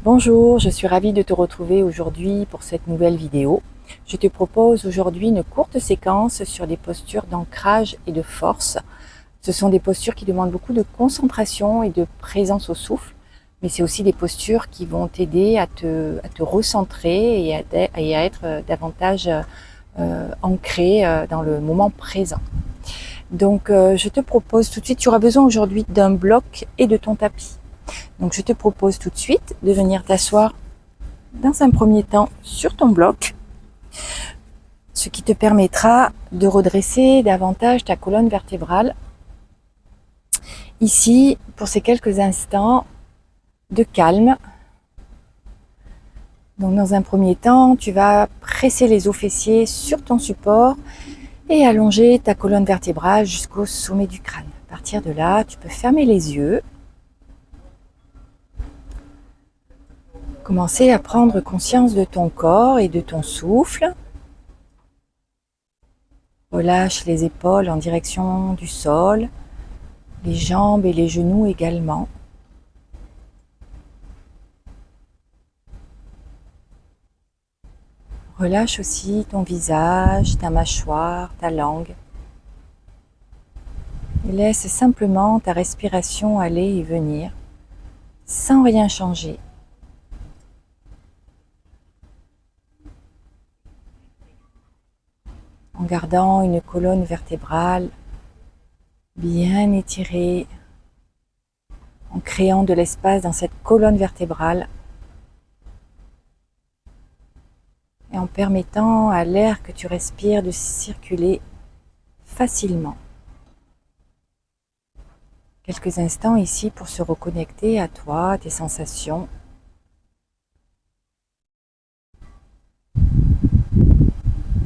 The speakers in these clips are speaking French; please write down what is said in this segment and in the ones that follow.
Bonjour, je suis ravie de te retrouver aujourd'hui pour cette nouvelle vidéo. Je te propose aujourd'hui une courte séquence sur des postures d'ancrage et de force. Ce sont des postures qui demandent beaucoup de concentration et de présence au souffle, mais c'est aussi des postures qui vont t'aider à te recentrer et à être davantage ancré dans le moment présent. Donc je te propose tout de suite, tu auras besoin aujourd'hui d'un bloc et de ton tapis. Donc je te propose tout de suite de venir t'asseoir dans un premier temps sur ton bloc, ce qui te permettra de redresser davantage ta colonne vertébrale. Ici, pour ces quelques instants de calme. Donc dans un premier temps, tu vas presser les os fessiers sur ton support et allonger ta colonne vertébrale jusqu'au sommet du crâne. À partir de là, tu peux fermer les yeux. Commencer à prendre conscience de ton corps et de ton souffle. Relâche les épaules en direction du sol, les jambes et les genoux également. Relâche aussi ton visage, ta mâchoire, ta langue. Et laisse simplement ta respiration aller et venir, sans rien changer. En gardant une colonne vertébrale bien étirée, en créant de l'espace dans cette colonne vertébrale et en permettant à l'air que tu respires de circuler facilement. Quelques instants ici pour se reconnecter à toi, à tes sensations.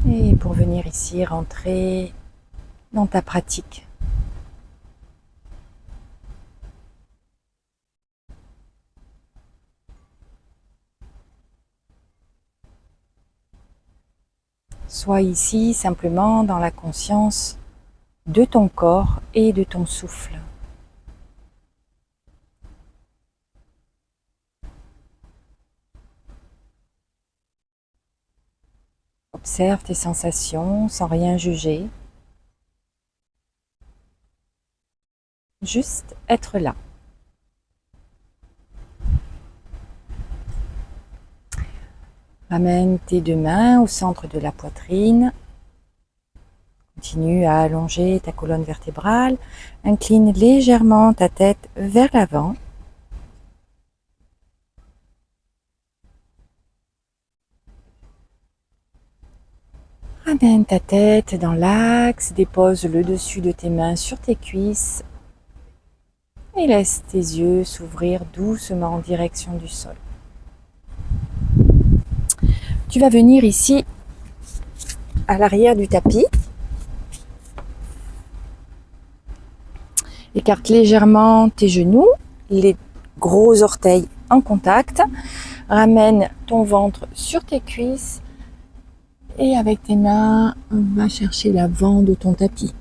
Et pour venir ici rentrer dans ta pratique. Sois ici simplement dans la conscience de ton corps et de ton souffle. Observe tes sensations sans rien juger. Juste être là. Ramène tes deux mains au centre de la poitrine. Continue à allonger ta colonne vertébrale. Incline légèrement ta tête vers l'avant. Ramène ta tête dans l'axe, dépose le dessus de tes mains sur tes cuisses et laisse tes yeux s'ouvrir doucement en direction du sol. Tu vas venir ici à l'arrière du tapis. Écarte légèrement tes genoux, les gros orteils en contact. Ramène ton ventre sur tes cuisses. Et avec tes mains, on va chercher l'avant de ton tapis.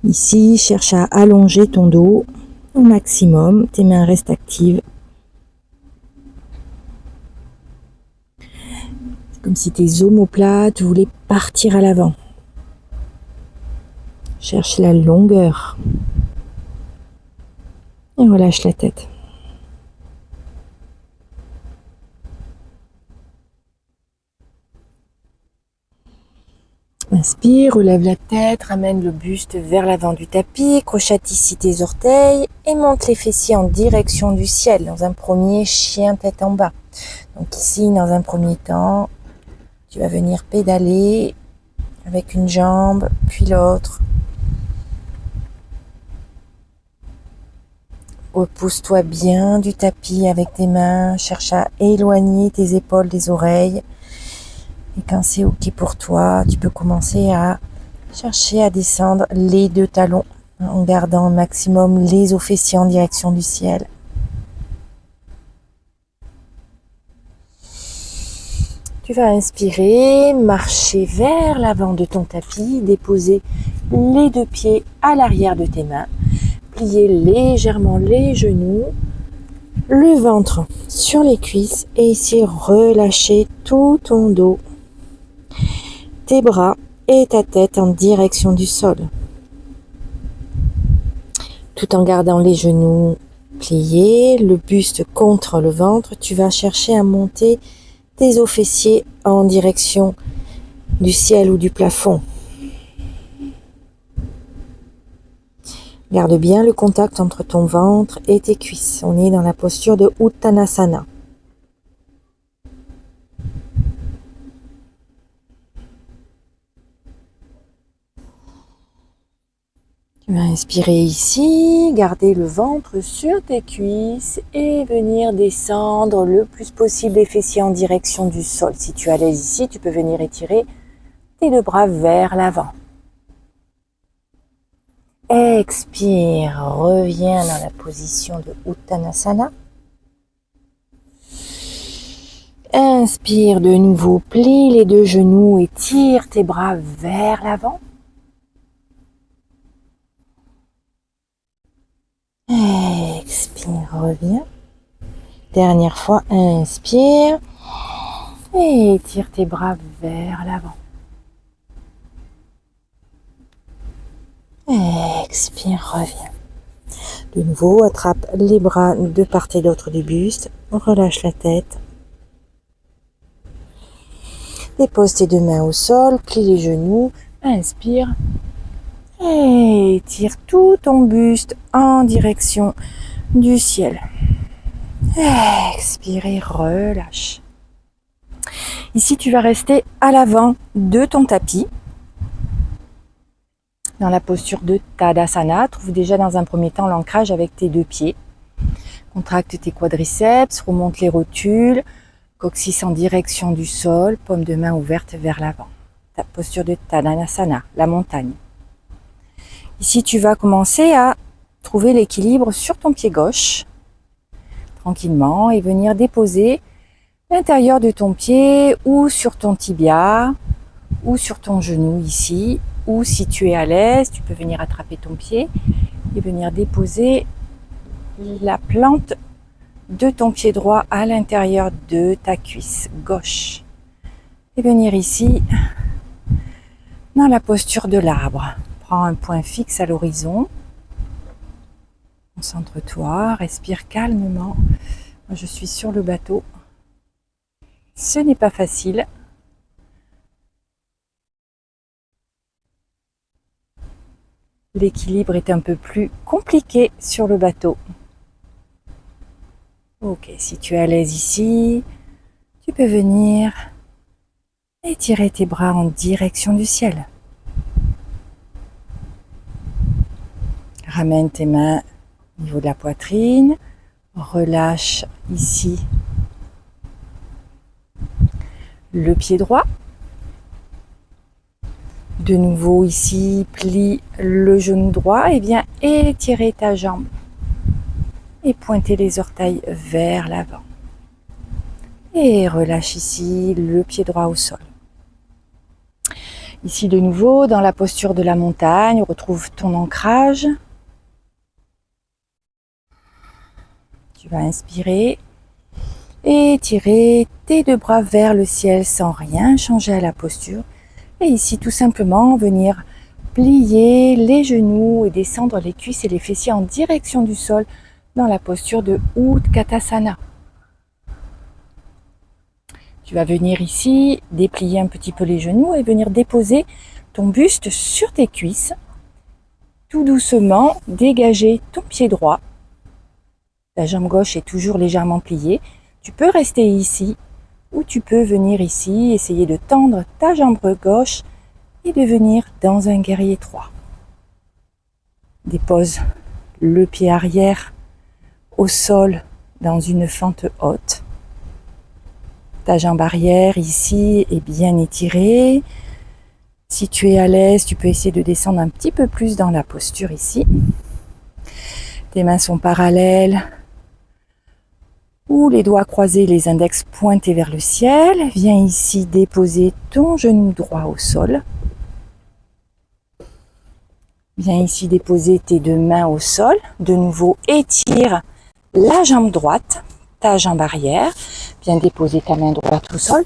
Ici, cherche à allonger ton dos au maximum. Tes mains restent actives. C'est comme si tes omoplates voulaient partir à l'avant. Cherche la longueur. Et relâche la tête. Inspire, relève la tête, ramène le buste vers l'avant du tapis, crochette ici tes orteils et monte les fessiers en direction du ciel dans un premier chien tête en bas. Donc ici, dans un premier temps, tu vas venir pédaler avec une jambe, puis l'autre. Repousse-toi bien du tapis avec tes mains, cherche à éloigner tes épaules des oreilles. Et quand c'est ok pour toi, tu peux commencer à chercher à descendre les deux talons en gardant au maximum les os fessiers en direction du ciel. Tu vas inspirer, marcher vers l'avant de ton tapis, déposer les deux pieds à l'arrière de tes mains, plier légèrement les genoux le ventre sur les cuisses et ici relâcher tout ton dos, tes bras et ta tête en direction du sol. Tout en gardant les genoux pliés, le buste contre le ventre, tu vas chercher à monter tes os fessiers en direction du ciel ou du plafond. Garde bien le contact entre ton ventre et tes cuisses. On est dans la posture de Uttanasana. Tu vas inspirer ici, garder le ventre sur tes cuisses et venir descendre le plus possible les fessiers en direction du sol. Si tu es à l'aise ici, tu peux venir étirer tes deux bras vers l'avant. Expire, reviens dans la position de Uttanasana. Inspire de nouveau, plie les deux genoux et tire tes bras vers l'avant. Expire, reviens. Dernière fois, inspire et tire tes bras vers l'avant. Expire, reviens. De nouveau, attrape les bras de part et d'autre du buste, relâche la tête. Dépose tes deux mains au sol, plie les genoux, inspire et tire tout ton buste en direction du ciel. Expire et relâche. Ici, tu vas rester à l'avant de ton tapis. Dans la posture de Tadasana, trouve déjà dans un premier temps l'ancrage avec tes deux pieds. Contracte tes quadriceps, remonte les rotules, coccyx en direction du sol, paume de main ouverte vers l'avant. Ta posture de Tadasana, la montagne. Ici, tu vas commencer à trouver l'équilibre sur ton pied gauche, tranquillement, et venir déposer l'intérieur de ton pied ou sur ton tibia ou sur ton genou ici, ou si tu es à l'aise, tu peux venir attraper ton pied et venir déposer la plante de ton pied droit à l'intérieur de ta cuisse gauche. Et venir ici dans la posture de l'arbre. Prends un point fixe à l'horizon. Concentre-toi, respire calmement. Moi, je suis sur le bateau. Ce n'est pas facile. L'équilibre est un peu plus compliqué sur le bateau. Ok, si tu es à l'aise ici, tu peux venir étirer tes bras en direction du ciel. Ramène tes mains au niveau de la poitrine. Relâche ici le pied droit. De nouveau ici, plie le genou droit et viens étirer ta jambe et pointer les orteils vers l'avant. Et relâche ici le pied droit au sol. Ici de nouveau, dans la posture de la montagne, retrouve ton ancrage. Tu vas inspirer et étirer tes deux bras vers le ciel sans rien changer à la posture. Et ici, tout simplement, venir plier les genoux et descendre les cuisses et les fessiers en direction du sol dans la posture de Utkatasana. Tu vas venir ici, déplier un petit peu les genoux et venir déposer ton buste sur tes cuisses. Tout doucement, dégager ton pied droit. Ta jambe gauche est toujours légèrement pliée. Tu peux rester ici ou tu peux venir ici, essayer de tendre ta jambe gauche et de venir dans un guerrier 3. Dépose le pied arrière au sol dans une fente haute. Ta jambe arrière ici est bien étirée. Si tu es à l'aise, tu peux essayer de descendre un petit peu plus dans la posture ici. Tes mains sont parallèles. Ou les doigts croisés, les index pointés vers le ciel. Viens ici déposer ton genou droit au sol. Viens ici déposer tes deux mains au sol. De nouveau, étire la jambe droite, ta jambe arrière, bien déposer ta main droite au sol,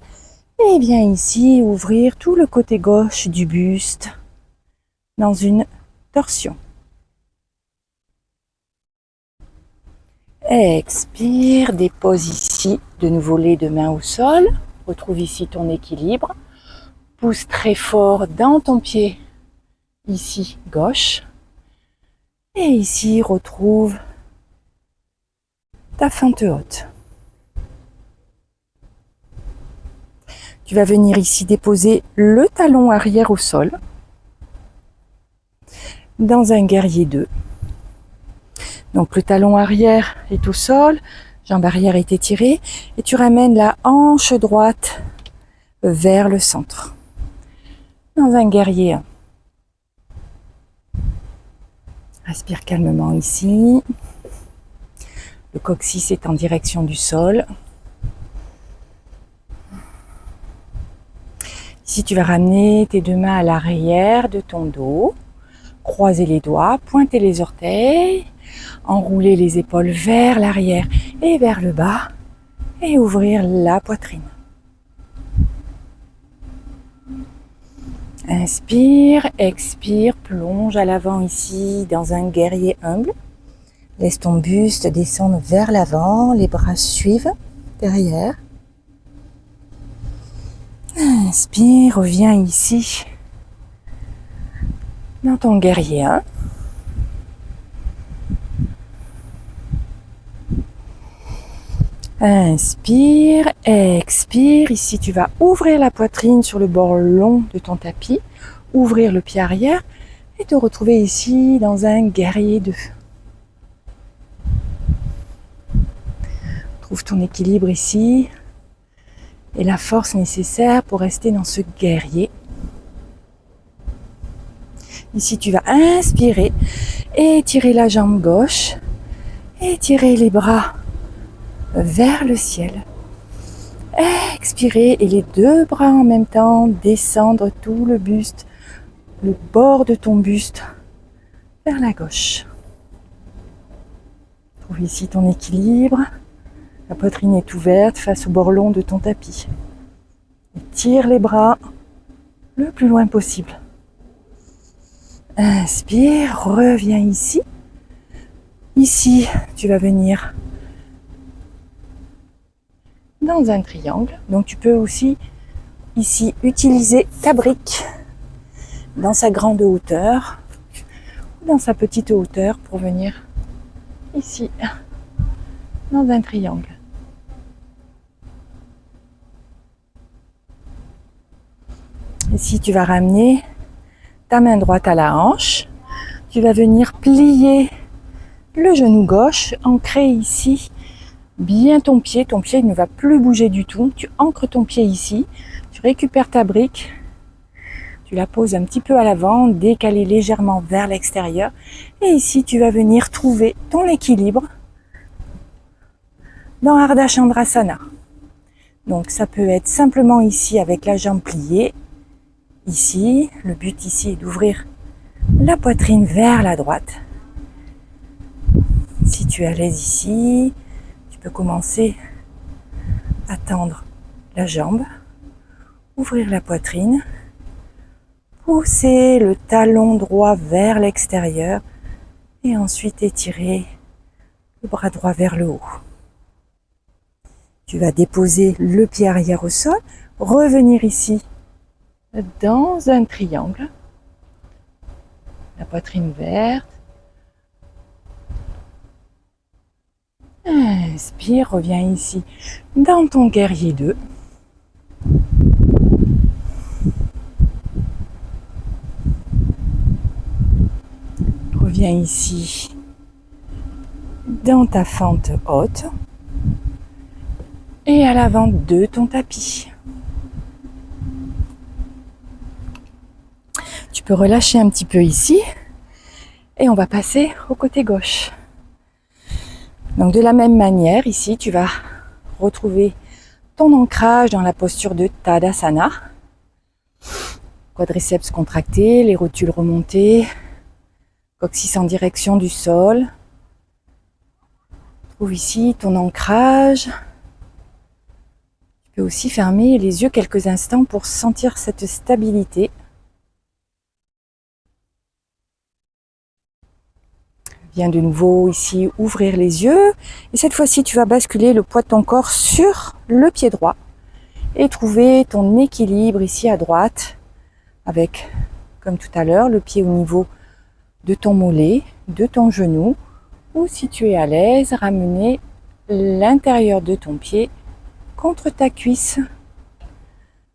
et bien ici ouvrir tout le côté gauche du buste dans une torsion. Expire, dépose ici de nouveau les deux mains au sol, retrouve ici ton équilibre, pousse très fort dans ton pied ici gauche, et ici retrouve ta fente haute. Tu vas venir ici déposer le talon arrière au sol, dans un guerrier 2. Donc le talon arrière est au sol, jambe arrière est étirée, et tu ramènes la hanche droite vers le centre. Dans un guerrier 1. Respire calmement ici. Le coccyx est en direction du sol. Ici, tu vas ramener tes deux mains à l'arrière de ton dos, croiser les doigts, pointer les orteils, enrouler les épaules vers l'arrière et vers le bas et ouvrir la poitrine. Inspire, expire, plonge à l'avant ici dans un guerrier humble. Laisse ton buste descendre vers l'avant, les bras suivent derrière. Inspire, reviens ici dans ton guerrier 1. Inspire, expire. Ici, tu vas ouvrir la poitrine sur le bord long de ton tapis, ouvrir le pied arrière et te retrouver ici dans un guerrier 2. Trouve ton équilibre ici et la force nécessaire pour rester dans ce guerrier. Ici, tu vas inspirer, étirer la jambe gauche, étirer les bras vers le ciel. Expirer et les deux bras en même temps, descendre tout le buste, le bord de ton buste vers la gauche. Trouve ici ton équilibre. La poitrine est ouverte face au bord long de ton tapis. Tire les bras le plus loin possible. Inspire, reviens ici. Ici, tu vas venir dans un triangle. Donc tu peux aussi ici utiliser ta brique dans sa grande hauteur ou dans sa petite hauteur pour venir ici dans un triangle. Ici tu vas ramener ta main droite à la hanche. Tu vas venir plier le genou gauche, ancrer ici bien ton pied ne va plus bouger du tout, tu ancres ton pied ici, tu récupères ta brique, tu la poses un petit peu à l'avant, décalée légèrement vers l'extérieur, et ici tu vas venir trouver ton équilibre dans Ardha Chandrasana. Donc ça peut être simplement ici avec la jambe pliée, ici, le but ici est d'ouvrir la poitrine vers la droite. Si tu es à l'aise ici, tu peux commencer à tendre la jambe, ouvrir la poitrine, pousser le talon droit vers l'extérieur et ensuite étirer le bras droit vers le haut. Tu vas déposer le pied arrière au sol, revenir ici dans un triangle, la poitrine ouverte. Inspire, reviens ici dans ton guerrier 2. Reviens ici dans ta fente haute et à l'avant de ton tapis. Tu peux relâcher un petit peu ici et on va passer au côté gauche. Donc de la même manière, ici, tu vas retrouver ton ancrage dans la posture de Tadasana. Quadriceps contractés, les rotules remontées, coccyx en direction du sol. Trouve ici ton ancrage. Tu peux aussi fermer les yeux quelques instants pour sentir cette stabilité. Viens de nouveau ici ouvrir les yeux. Et cette fois-ci, tu vas basculer le poids de ton corps sur le pied droit. Et trouver ton équilibre ici à droite. Avec, comme tout à l'heure, le pied au niveau de ton mollet, de ton genou. Ou si tu es à l'aise, ramener l'intérieur de ton pied contre ta cuisse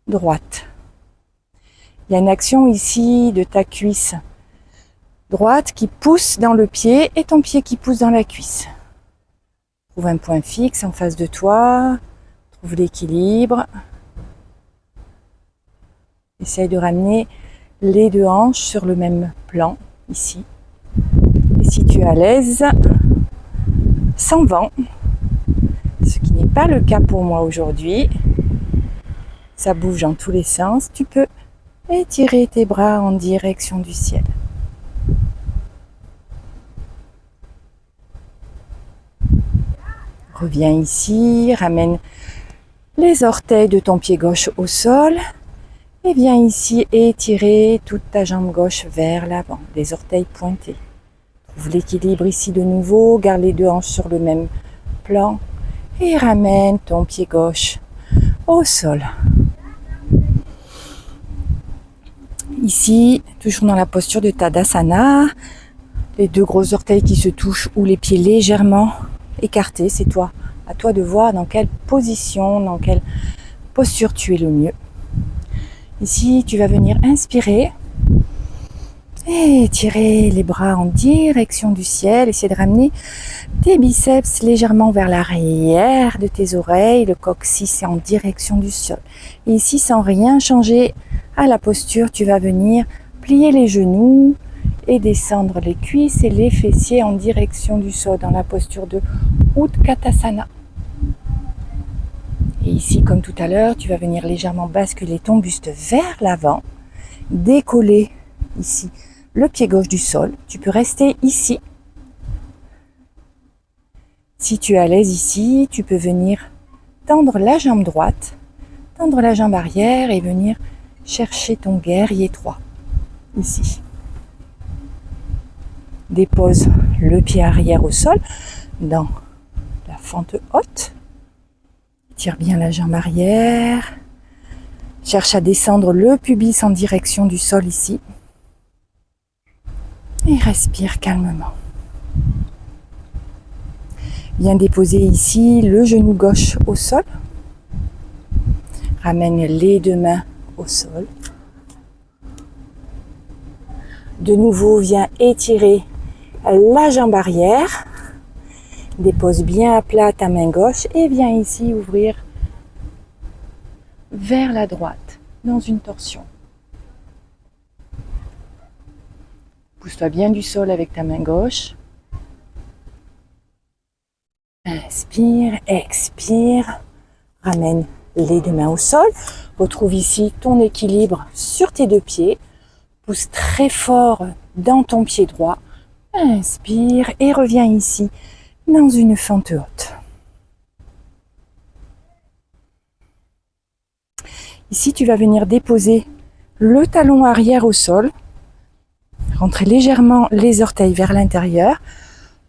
droite. Il y a une action ici de ta cuisse droite qui pousse dans le pied et ton pied qui pousse dans la cuisse. Trouve un point fixe en face de toi. Trouve l'équilibre. Essaye de ramener les deux hanches sur le même plan, ici. Et si tu es à l'aise, sans vent, ce qui n'est pas le cas pour moi aujourd'hui, ça bouge dans tous les sens, tu peux étirer tes bras en direction du ciel. Reviens ici, ramène les orteils de ton pied gauche au sol et viens ici étirer toute ta jambe gauche vers l'avant, les orteils pointés. Trouve l'équilibre ici de nouveau, garde les deux hanches sur le même plan et ramène ton pied gauche au sol. Ici, toujours dans la posture de Tadasana, les deux gros orteils qui se touchent ou les pieds légèrement écartés, c'est toi. À toi de voir dans quelle position, dans quelle posture tu es le mieux. Ici, tu vas venir inspirer et étirer les bras en direction du ciel. Essayer de ramener tes biceps légèrement vers l'arrière de tes oreilles. Le coccyx est en direction du sol. Et ici, sans rien changer à la posture, tu vas venir plier les genoux et descendre les cuisses et les fessiers en direction du sol dans la posture de Utkatasana. Et ici, comme tout à l'heure, tu vas venir légèrement basculer ton buste vers l'avant, décoller ici le pied gauche du sol. Tu peux rester ici. Si tu es à l'aise ici, tu peux venir tendre la jambe droite, tendre la jambe arrière et venir chercher ton guerrier 3, ici. Dépose le pied arrière au sol dans la fente haute. Tire bien la jambe arrière. Cherche à descendre le pubis en direction du sol ici. Et respire calmement. Viens déposer ici le genou gauche au sol. Ramène les deux mains au sol. De nouveau, viens étirer la jambe arrière. Dépose bien à plat ta main gauche et viens ici ouvrir vers la droite dans une torsion. Pousse-toi bien du sol avec ta main gauche. Inspire, expire. Ramène les deux mains au sol. Retrouve ici ton équilibre sur tes deux pieds. Pousse très fort dans ton pied droit. Inspire et reviens ici dans une fente haute. Ici, tu vas venir déposer le talon arrière au sol. Rentrer légèrement les orteils vers l'intérieur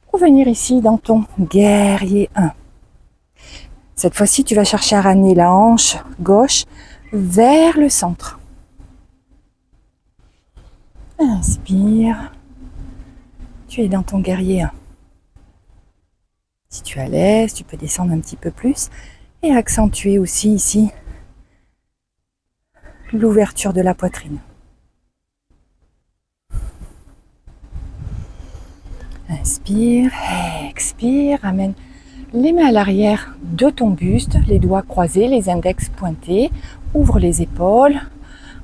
pour venir ici dans ton guerrier 1. Cette fois-ci, tu vas chercher à ramener la hanche gauche vers le centre. Inspire. Tu es dans ton guerrier 1. Si tu es à l'aise, tu peux descendre un petit peu plus et accentuer aussi ici l'ouverture de la poitrine. Inspire, expire, ramène les mains à l'arrière de ton buste, les doigts croisés, les index pointés, ouvre les épaules,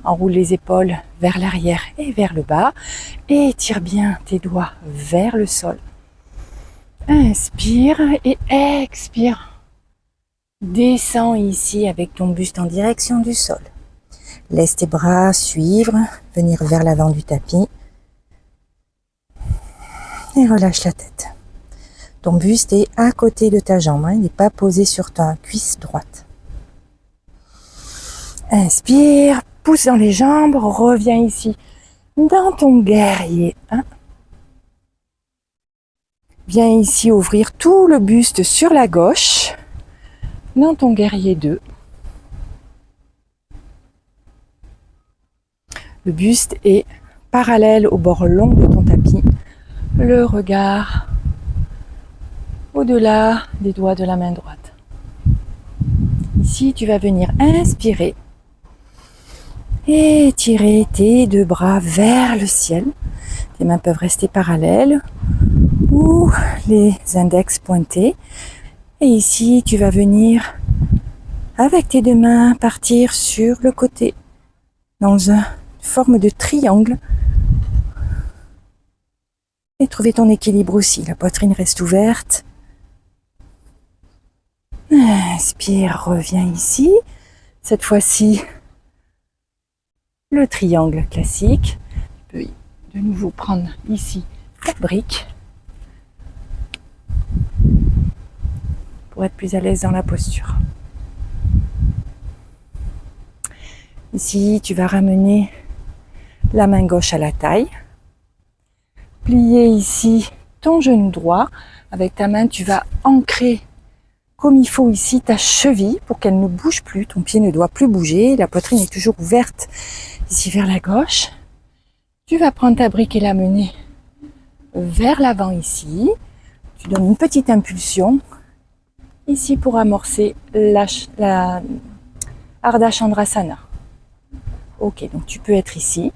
enroule les épaules vers l'arrière et vers le bas et étire bien tes doigts vers le sol. Inspire et expire. Descends ici avec ton buste en direction du sol. Laisse tes bras suivre, venir vers l'avant du tapis. Et relâche la tête. Ton buste est à côté de ta jambe, il n'est pas posé sur ta cuisse droite. Inspire, pousse dans les jambes, reviens ici dans ton guerrier 1. Viens ici ouvrir tout le buste sur la gauche, dans ton guerrier 2. Le buste est parallèle au bord long de ton tapis. Le regard au-delà des doigts de la main droite. Ici, tu vas venir inspirer. Étirer tes deux bras vers le ciel. Tes mains peuvent rester parallèles ou les index pointés. Et ici, tu vas venir, avec tes deux mains, partir sur le côté, dans une forme de triangle. Et trouver ton équilibre aussi. La poitrine reste ouverte. Inspire, reviens ici. Cette fois-ci, le triangle classique. Tu peux de nouveau prendre ici ta brique pour être plus à l'aise dans la posture. Ici, tu vas ramener la main gauche à la taille. Plier ici ton genou droit. Avec ta main, tu vas ancrer comme il faut ici ta cheville pour qu'elle ne bouge plus. Ton pied ne doit plus bouger. La poitrine est toujours ouverte ici vers la gauche. Tu vas prendre ta brique et la mener vers l'avant ici. Tu donnes une petite impulsion ici pour amorcer la Ardha Chandrasana. Ok, donc tu peux être ici.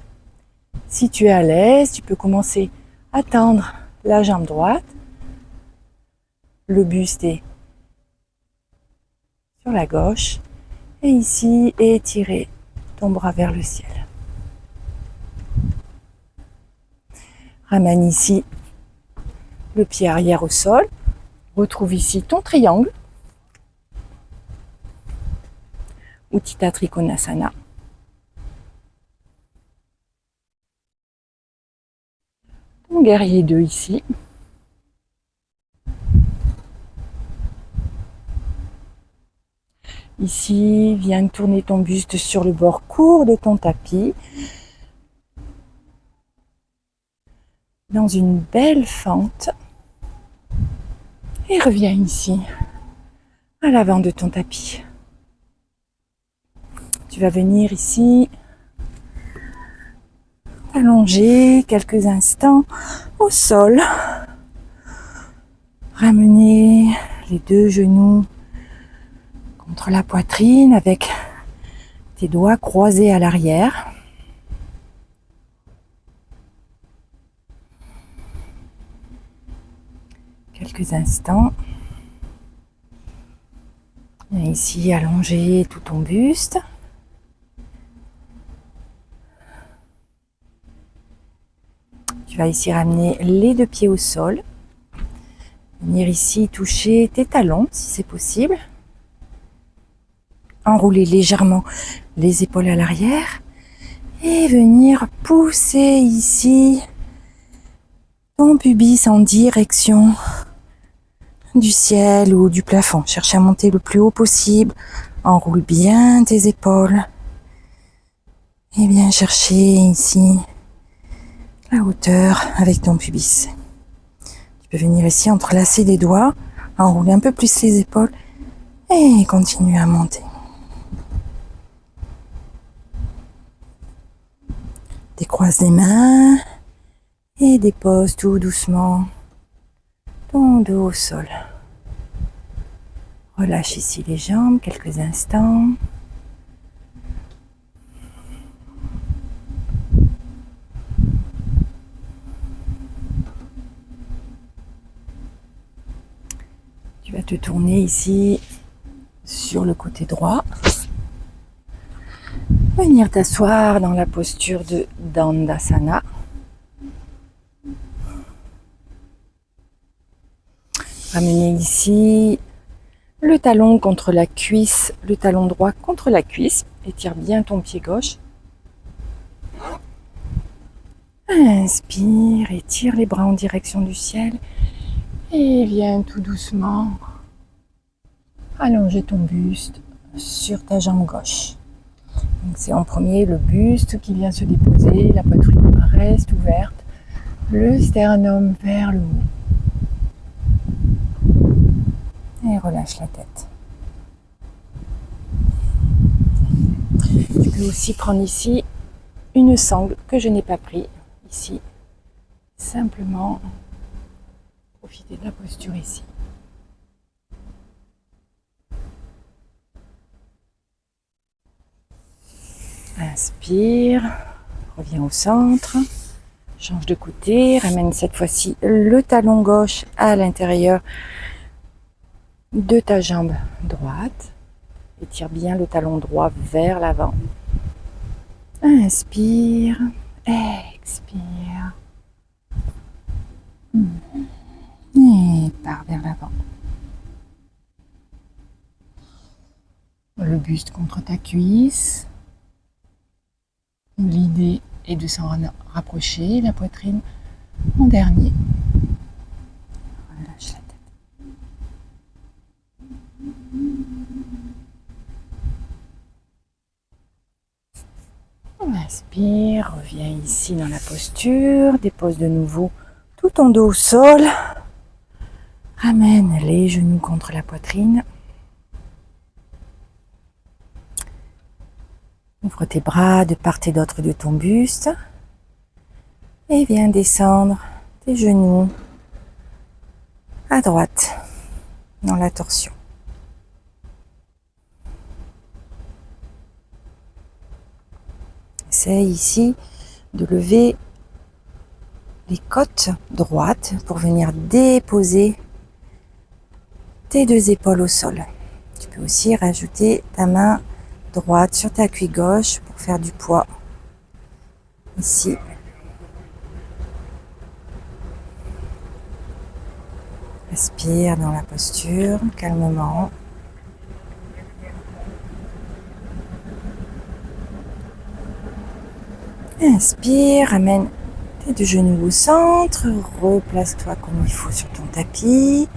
Si tu es à l'aise, tu peux commencer à tendre la jambe droite. Le buste est sur la gauche. Et ici, étirer ton bras vers le ciel. Ramène ici le pied arrière au sol. Retrouve ici ton triangle. Utthita Trikonasana. Ton guerrier 2 ici. Ici, viens tourner ton buste sur le bord court de ton tapis. Dans une belle fente. Et reviens ici, à l'avant de ton tapis. Tu vas venir ici, t'allonger quelques instants au sol. Ramener les deux genoux contre la poitrine avec tes doigts croisés à l'arrière. Quelques instants. Et ici, allonger tout ton buste. Tu vas ici ramener les deux pieds au sol. Venir ici toucher tes talons si c'est possible. Enrouler légèrement les épaules à l'arrière. Et venir pousser ici ton pubis en direction du ciel ou du plafond. Cherche à monter le plus haut possible. Enroule bien tes épaules. Et bien chercher ici la hauteur avec ton pubis. Tu peux venir ici entrelacer les doigts, enrouler un peu plus les épaules et continuer à monter. Décroise les mains et dépose tout doucement ton dos au sol. Relâche ici les jambes quelques instants. Tu vas te tourner ici sur le côté droit. Venir t'asseoir dans la posture de Dandasana. Ramener ici le talon contre la cuisse, le talon droit contre la cuisse. Étire bien ton pied gauche. Inspire, étire les bras en direction du ciel. Et viens tout doucement allonger ton buste sur ta jambe gauche. Donc c'est en premier le buste qui vient se déposer, la poitrine reste ouverte, le sternum vers le haut. Et relâche la tête. Tu peux aussi prendre ici une sangle que je n'ai pas pris ici. Simplement profiter de la posture ici. Inspire, reviens au centre, change de côté, ramène cette fois-ci le talon gauche à l'intérieur de ta jambe droite. Étire bien le talon droit vers l'avant. Inspire, expire. Et pars vers l'avant. Le buste contre ta cuisse. L'idée est de s'en rapprocher, la poitrine en dernier. Relâche la tête. Inspire, reviens ici dans la posture, dépose de nouveau tout ton dos au sol. Ramène les genoux contre la poitrine. Ouvre tes bras de part et d'autre de ton buste. Et viens descendre tes genoux à droite dans la torsion. Essaye ici de lever les côtes droites pour venir déposer tes deux épaules au sol. Tu peux aussi rajouter ta main droite sur ta cuisse gauche pour faire du poids ici. Respire dans la posture calmement. Inspire, ramène tes deux genoux au centre, replace-toi comme il faut sur ton tapis.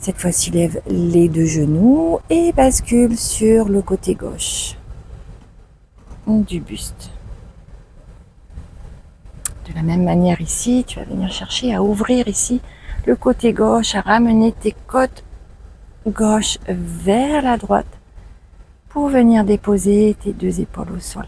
Cette fois-ci, lève les deux genoux et bascule sur le côté gauche du buste. De la même manière ici, tu vas venir chercher à ouvrir ici le côté gauche, à ramener tes côtes gauche vers la droite pour venir déposer tes deux épaules au sol.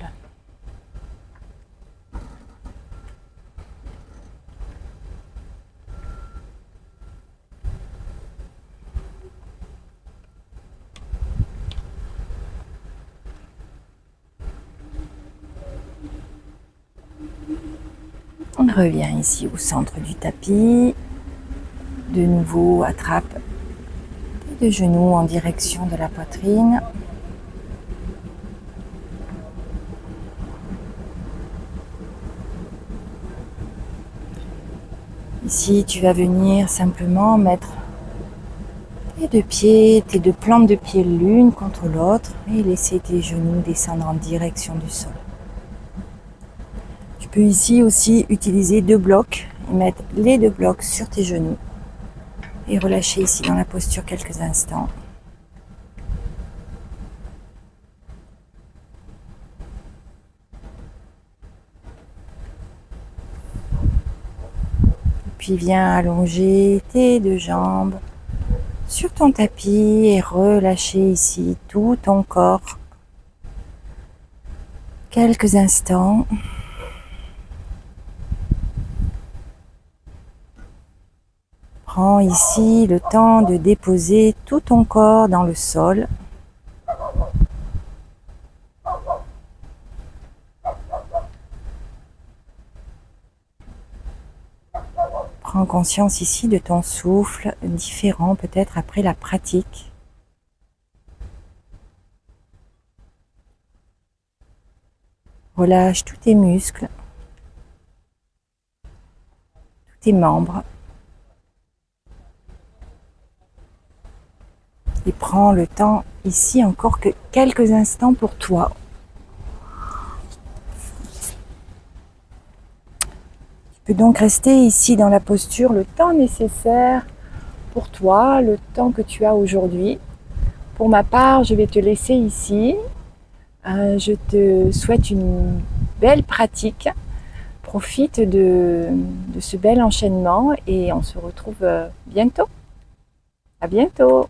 On revient ici au centre du tapis. De nouveau, attrape tes deux genoux en direction de la poitrine. Ici, tu vas venir simplement mettre tes deux pieds, tes deux plantes de pied l'une contre l'autre et laisser tes genoux descendre en direction du sol. Tu peux ici aussi utiliser deux blocs et mettre les deux blocs sur tes genoux et relâcher ici dans la posture quelques instants. Puis viens allonger tes deux jambes sur ton tapis et relâcher ici tout ton corps quelques instants. Prends ici le temps de déposer tout ton corps dans le sol. Prends conscience ici de ton souffle différent peut-être après la pratique. Relâche tous tes muscles, tous tes membres. Et prends le temps ici encore que quelques instants pour toi. Tu peux donc rester ici dans la posture le temps nécessaire pour toi, le temps que tu as aujourd'hui. Pour ma part, je vais te laisser ici. Je te souhaite une belle pratique. Profite de ce bel enchaînement et on se retrouve bientôt. À bientôt!